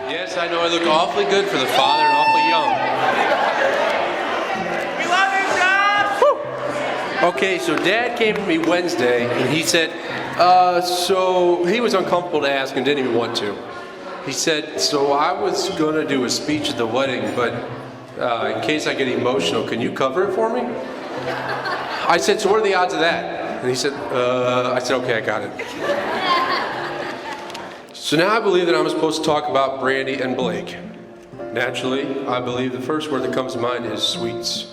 Yes, I know I look awfully good for the father and awfully young. We love you, Josh! Woo. Okay, so Dad came to me Wednesday and he said, so he was uncomfortable to ask and didn't even want to. He said, so I was going to do a speech at the wedding, but in case I get emotional, can you cover it for me? I said, so what are the odds of that? And he said, I said, okay, I got it. So now I believe that I'm supposed to talk about Brandy and Blake. Naturally, I believe the first word that comes to mind is Sweets.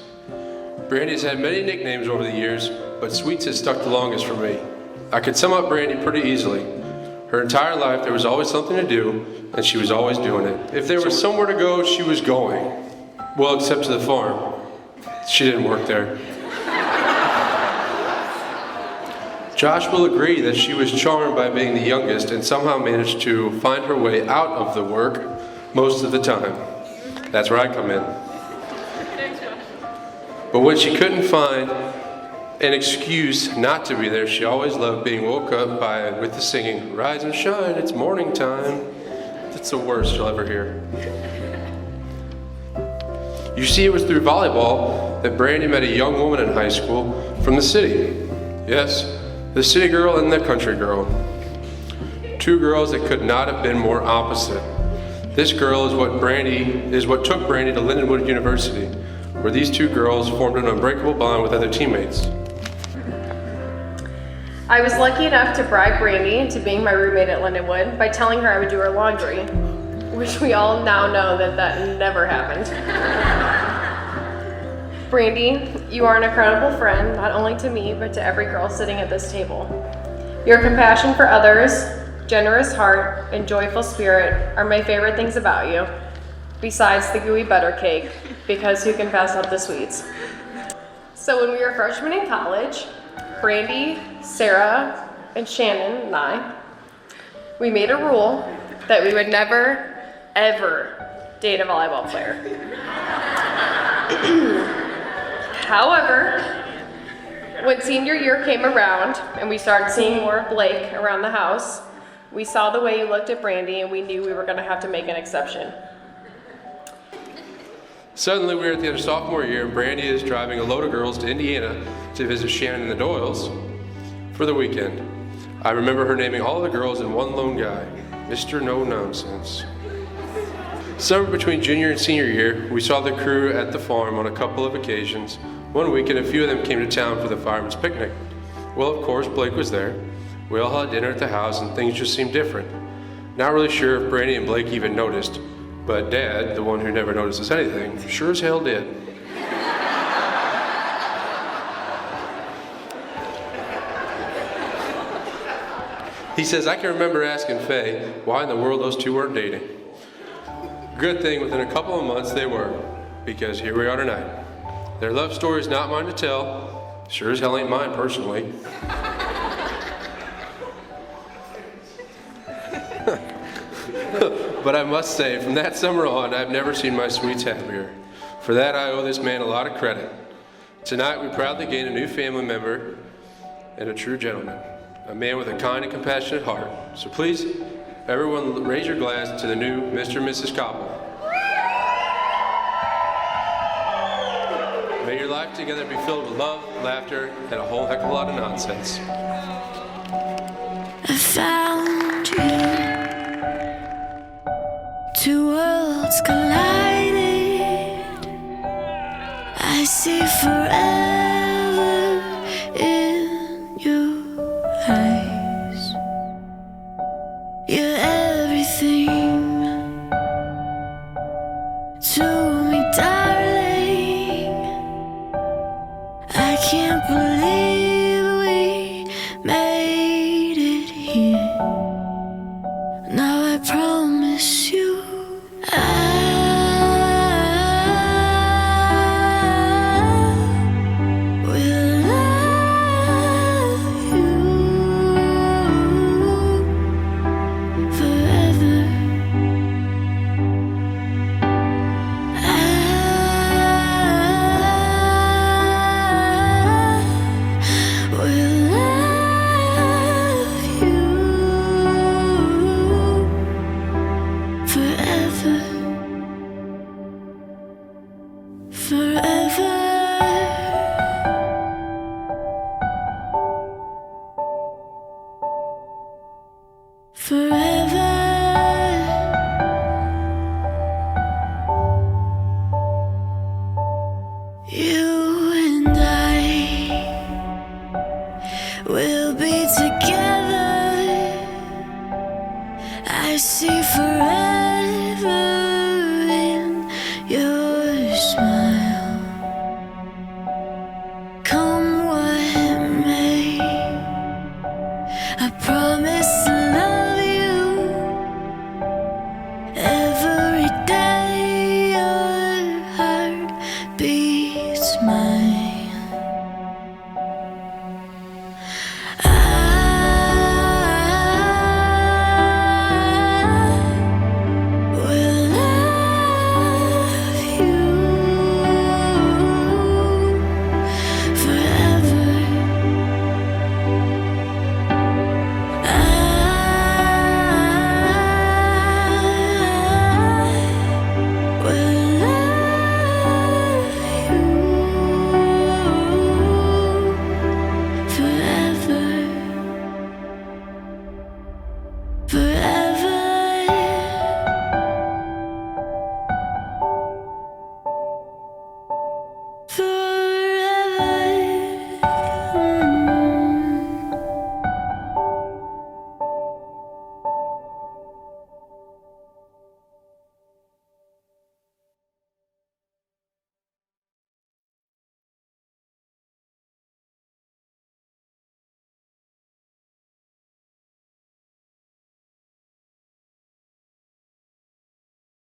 Brandy has had many nicknames over the years, but Sweets has stuck the longest for me. I could sum up Brandy pretty easily. Her entire life there was always something to do, and she was always doing it. If there was somewhere to go, she was going. Well, except to the farm. She didn't work there. Josh will agree that she was charmed by being the youngest and somehow managed to find her way out of the work most of the time. That's where I come in. But when she couldn't find an excuse not to be there, she always loved being woke up with the singing, "Rise and shine, it's morning time." That's the worst you'll ever hear. You see, it was through volleyball that Brandy met a young woman in high school from the city. Yes, the city girl and the country girl. Two girls that could not have been more opposite. This girl is what took Brandy to Lindenwood University, where these two girls formed an unbreakable bond with other teammates. I was lucky enough to bribe Brandy into being my roommate at Lindenwood by telling her I would do her laundry, which we all now know that never happened. Brandy, you are an incredible friend, not only to me, but to every girl sitting at this table. Your compassion for others, generous heart, and joyful spirit are my favorite things about you, besides the gooey butter cake, because who can pass up the sweets? So when we were freshmen in college, Brandy, Sarah, and Shannon and I, we made a rule that we would never, ever date a volleyball player. However, when senior year came around and we started seeing more of Blake around the house, we saw the way you looked at Brandy and we knew we were going to have to make an exception. Suddenly, we were at the end of sophomore year, and Brandy is driving a load of girls to Indiana to visit Shannon and the Doyles for the weekend. I remember her naming all the girls and one lone guy, Mr. No Nonsense. Summer between junior and senior year, we saw the crew at the farm on a couple of occasions. One weekend, a few of them came to town for the fireman's picnic. Well, of course, Blake was there. We all had dinner at the house, and things just seemed different. Not really sure if Brandy and Blake even noticed, but Dad, the one who never notices anything, sure as hell did. He says, I can remember asking Faye why in the world those two weren't dating. Good thing within a couple of months they were, because here we are tonight. Their love story is not mine to tell, sure as hell ain't mine personally. But I must say, from that summer on, I've never seen my Sweets happier. For that, I owe this man a lot of credit. Tonight, we proudly gain a new family member and a true gentleman, a man with a kind and compassionate heart. So please, everyone raise your glass to the new Mr. and Mrs. Koppel. May your life together be filled with love, laughter, and a whole heck of a lot of nonsense. I found you. Two worlds collided. I see forever in your eyes. You're everything to me, darling. I can't believe we made it here. Now I promise you together.